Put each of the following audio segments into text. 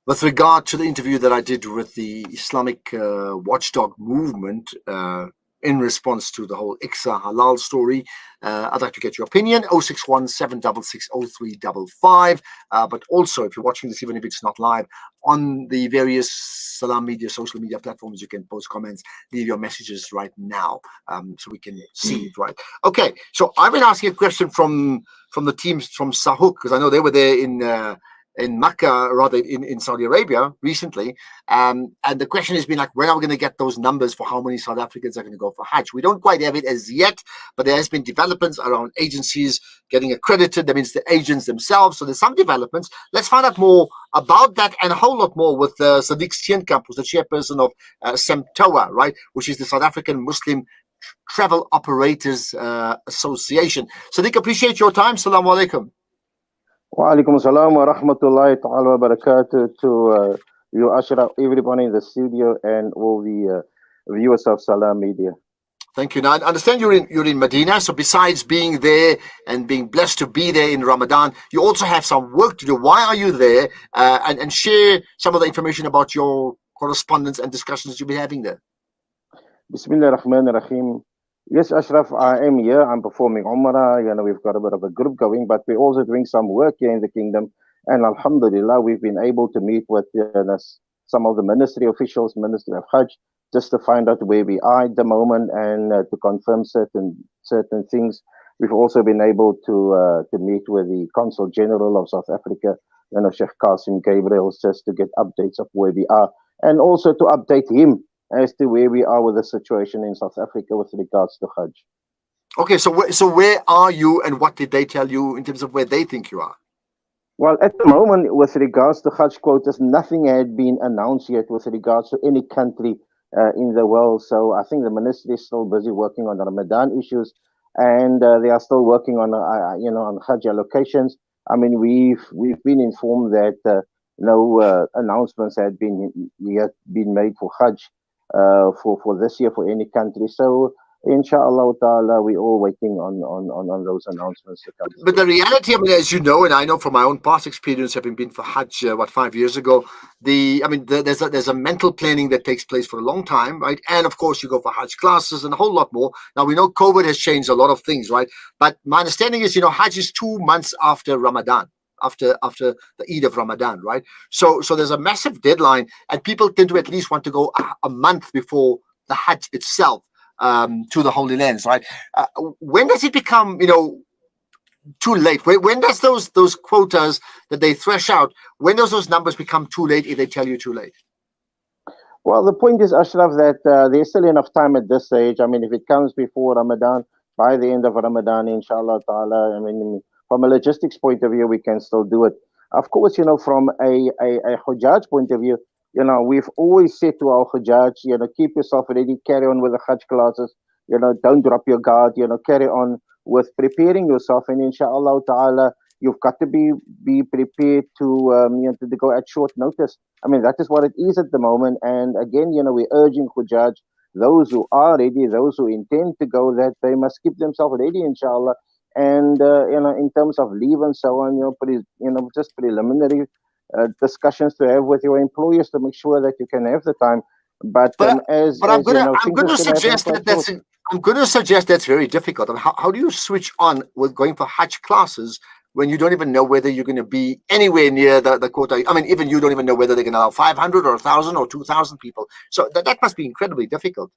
with regard to the interview that I did with the Islamic watchdog movement in response to the whole ICSA halal story, I'd like to get your opinion. 061 766 0355. But also, if you're watching this, even if it's not live, on the various Salam Media social media platforms, you can post comments, leave your messages right now, so we can see it, right? Okay, so I've been asking a question from the teams from Sahuk, because I know they were there in Makkah, rather in Saudi Arabia recently. And the question has been like, when are we going to get those numbers for how many South Africans are going to go for Hajj? We don't quite have it as yet, but there has been developments around agencies getting accredited. That means the agents themselves. So there's some developments. Let's find out more about that and a whole lot more with Sedick Steenkamp, who's the chairperson of SAMTA, right, which is the South African Muslim Travel Operators Association. Sadiq, appreciate your time. Assalamu alaikum. Wa alaikum assalam wa rahmatullahi ta'ala wa barakatuh to you, Ashraf, everybody in the studio, and all the viewers of Salam Media. Thank you. Now, I understand you're in Medina, so besides being there and being blessed to be there in Ramadan, you also have some work to do. Why are you there? And share some of the information about your correspondence and discussions you'll be having there. Bismillah ar-Rahman ar-Rahim. Yes, Ashraf, I am here. I'm performing Umrah. You know, we've got a bit of a group going, but we're also doing some work here in the kingdom. And Alhamdulillah, we've been able to meet with some of the ministry officials, Ministry of Hajj, just to find out where we are at the moment and to confirm certain things. We've also been able to meet with the Consul General of South Africa, you know, Sheikh Qasim Gabriel, just to get updates of where we are, and also to update him as to where we are with the situation in South Africa with regards to Hajj. Okay, so where are you, and what did they tell you in terms of where they think you are? Well, at the moment, with regards to Hajj quotas, nothing had been announced yet with regards to any country in the world. So I think the ministry is still busy working on the Ramadan issues, and they are still working on on Hajj allocations. I mean, we've been informed that no announcements had been made for Hajj for this year for any country. So inshallah ta'ala, we're all waiting on those announcements to come. But the reality, I mean, as you know, and I know from my own past experience, having been for Hajj 5 years ago, there's a mental planning that takes place for a long time, right? And of course, you go for Hajj classes and a whole lot more. Now we know COVID has changed a lot of things, right? But my understanding is, Hajj is 2 months after Ramadan. After the Eid of Ramadan, right? So there's a massive deadline, and people tend to at least want to go a month before the Hajj itself to the Holy Lands, right? When does it become, too late? When does those quotas that they thresh out, when does those numbers become too late if they tell you too late? Well, the point is, Ashraf, that there's still enough time at this stage. I mean, if it comes before Ramadan, by the end of Ramadan, inshallah ta'ala, I mean, from a logistics point of view, we can still do it. Of course, from a Hajj point of view, we've always said to our Hajj, keep yourself ready, carry on with the Hajj classes, don't drop your guard, carry on with preparing yourself, and inshallah ta'ala, you've got to be prepared to go at short notice. I mean, that is what it is at the moment. And again, we're urging Hajj, those who are ready, those who intend to go, that they must keep themselves ready, inshallah. And in terms of leave and so on, just preliminary discussions to have with your employers to make sure that you can have the time. But I'm going to suggest that's very difficult. I mean, how do you switch on with going for Hajj classes when you don't even know whether you're going to be anywhere near the quota? I mean, even you don't even know whether they're going to allow 500 or 1,000 or 2,000 people. So that must be incredibly difficult.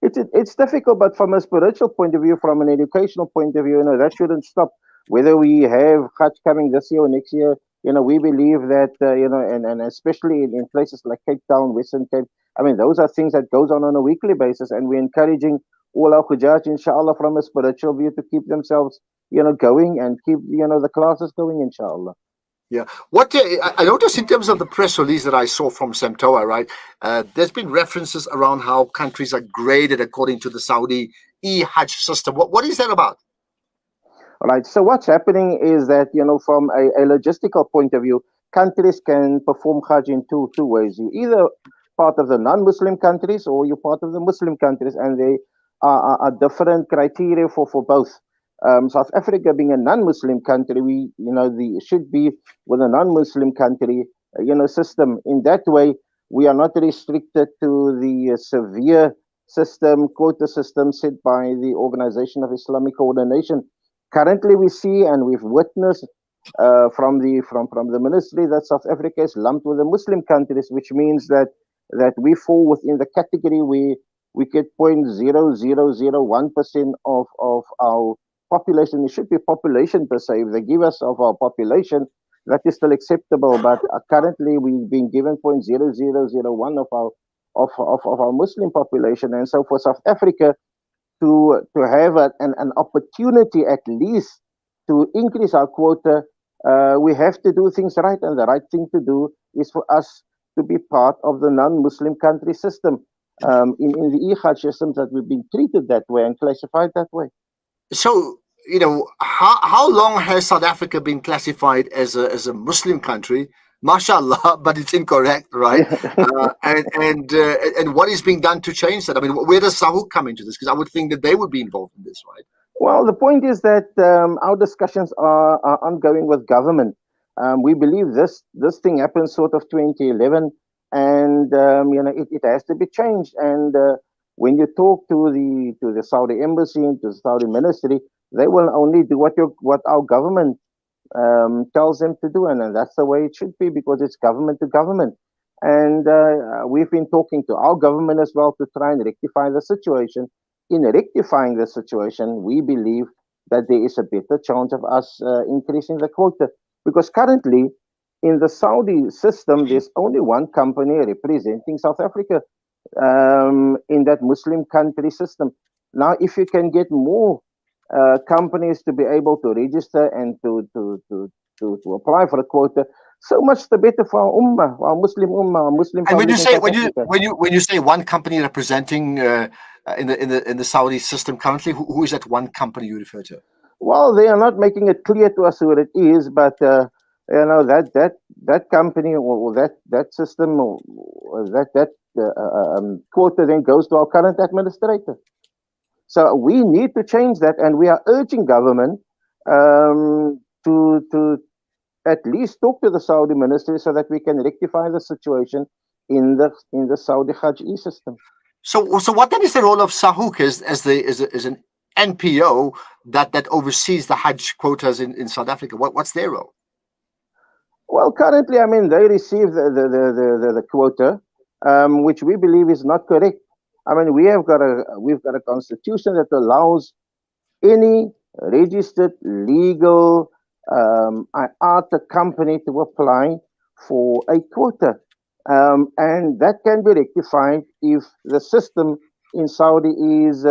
It's difficult, but from a spiritual point of view, from an educational point of view, that shouldn't stop. Whether we have Hajj coming this year or next year, we believe that, and especially in places like Cape Town, Western Cape, I mean, those are things that goes on a weekly basis, and we're encouraging all our Hujjaj, inshallah, from a spiritual view to keep themselves, going and keep, the classes going, inshallah. Yeah. What I noticed in terms of the press release that I saw from SAMTA, right? There's been references around how countries are graded according to the Saudi e-Hajj system. What is that about? All right. So what's happening is that, from a logistical point of view, countries can perform Hajj in two ways. You either part of the non-Muslim countries or you're part of the Muslim countries, and they are different criteria for both. South Africa being a non-Muslim country, we should be with a non-Muslim country system. In that way, we are not restricted to the severe system, quota system set by the Organization of Islamic Coordination. Currently, we see and we've witnessed from the ministry that South Africa is lumped with the Muslim countries, which means that we fall within the category we get 0.0001% of our population. It should be population per se. If they give us of our population, that is still acceptable. But currently, we've been given 0.0001 of our Muslim population, and so for South Africa to have an opportunity at least to increase our quota, we have to do things right, and the right thing to do is for us to be part of the non-Muslim country system. In the Hajj systems that we've been treated that way and classified that way. So, how long has South Africa been classified as a Muslim country? Mashallah, but it's incorrect, right? And what is being done to change that? I mean, where does Sahuk come into this? Because I would think that they would be involved in this, right? Well, the point is that our discussions are ongoing with government. We believe this thing happened sort of 2011, and it has to be changed. And when you talk to the Saudi embassy and to the Saudi ministry, they will only do what our government tells them to do, and that's the way it should be, because it's government to government. And we've been talking to our government as well to try and rectify the situation. In rectifying the situation, we believe that there is a better chance of us increasing the quota, because currently in the Saudi system, there's only one company representing South Africa in that Muslim country system. Now, if you can get more companies to be able to register and to apply for a quota, so much the better for our ummah, our Muslim. And when you say one company representing in the Saudi system currently, who is that one company you refer to? Well, they are not making it clear to us who it is, but that company or that system or that quota then goes to our current administrator. So we need to change that, and we are urging government to at least talk to the Saudi ministry so that we can rectify the situation in the Saudi Hajj system. So what then is the role of Sahuk as an NPO that oversees the Hajj quotas in South Africa? What's their role? Well, currently, I mean, they receive the quota, which we believe is not correct. I mean, we've got a constitution that allows any registered legal IATA company to apply for a quota, and that can be rectified if the system in Saudi is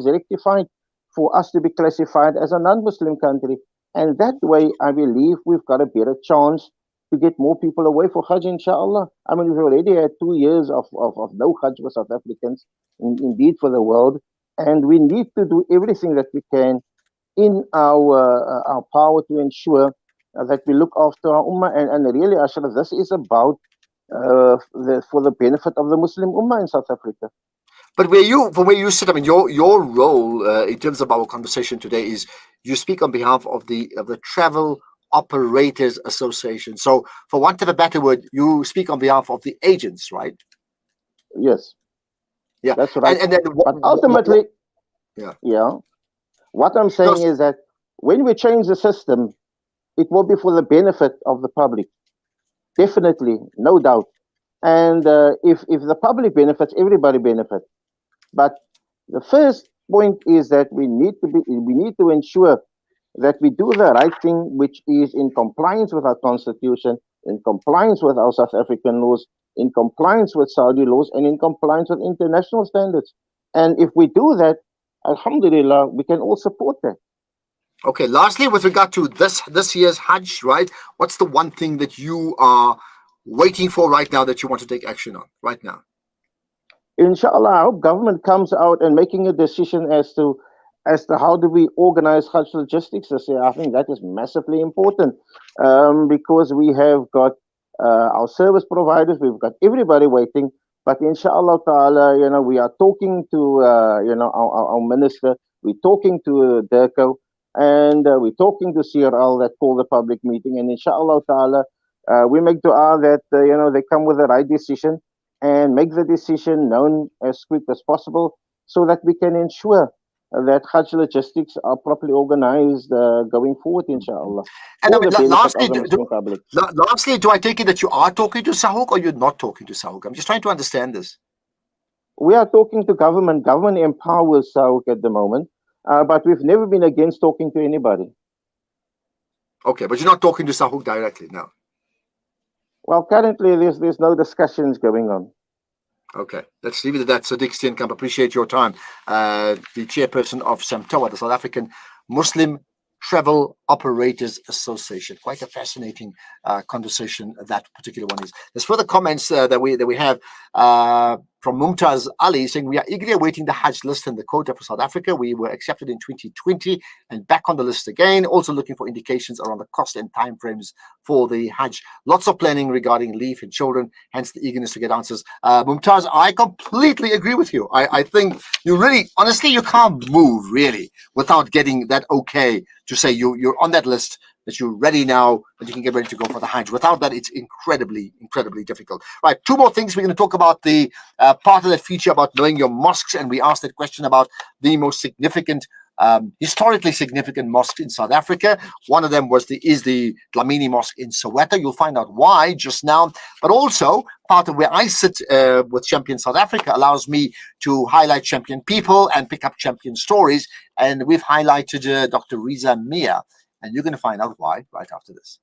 rectified for us to be classified as a non-Muslim country. And that way, I believe we've got a better chance to get more people away for Hajj, inshallah. I mean, we've already had 2 years of no Hajj for South Africans, indeed for the world. And we need to do everything that we can in our power to ensure that we look after our ummah. And really, Ashraf, this is about for the benefit of the Muslim ummah in South Africa. But from where you sit, I mean, your role in terms of our conversation today is you speak on behalf of the Travel Operators Association. So, for want of a better word, you speak on behalf of the agents, right? Yes. Yeah, that's right. And then but ultimately, what I'm saying is that when we change the system, it will be for the benefit of the public. Definitely, no doubt. And if the public benefits, everybody benefits. But the first point is that we need to ensure that we do the right thing, which is in compliance with our constitution, in compliance with our South African laws, in compliance with Saudi laws, and in compliance with international standards. And if we do that, alhamdulillah, we can all support that. Okay, lastly, with regard to this year's Hajj, right? What's the one thing that you are waiting for right now that you want to take action on right now? Inshallah, I hope government comes out and making a decision as to how do we organize Hajj logistics this year. I think that is massively important because we have got our service providers, we've got everybody waiting. But inshallah ta'ala, we are talking to our minister, we're talking to DIRCO, and we're talking to CRL that called the public meeting, and inshallah ta'ala, We make dua that they come with the right decision and make the decision known as quick as possible, so that we can ensure that Hajj logistics are properly organized going forward, inshallah, And I for mean, the benefit of the Muslim public. lastly, do I take it that you are talking to Sahuk or you're not talking to Sahuk? I'm just trying to understand this. We are talking to government. Government empowers Sauk at the moment, but we've never been against talking to anybody. Okay, but you're not talking to Sahuk directly, no. Well, currently there's no discussions going on. Okay, let's leave it at that. Sedick Steenkamp, appreciate your time. The chairperson of SAMTA, the South African Muslim Travel Operators Association. Quite a fascinating conversation that particular one is. There's further comments that we have from Mumtaz Ali saying, we are eagerly awaiting the Hajj list and the quota for South Africa. We were accepted in 2020 and back on the list again. Also looking for indications around the cost and timeframes for the Hajj. Lots of planning regarding leave and children, hence the eagerness to get answers. Mumtaz, I completely agree with you. I think you really, honestly, you can't move really without getting that okay to say you're on that list, that you're ready now, that you can get ready to go for the Hajj. Without that, it's incredibly difficult. Right, two more things. We're going to talk about the part of that feature about knowing your mosques, and we asked that question about the most significant, historically significant mosque in South Africa. One of them is the Dlamini Mosque in Soweto. You'll find out why just now. But also, part of where I sit with Champion South Africa allows me to highlight champion people and pick up champion stories. And we've highlighted Dr. Riza Mia, and you're going to find out why right after this.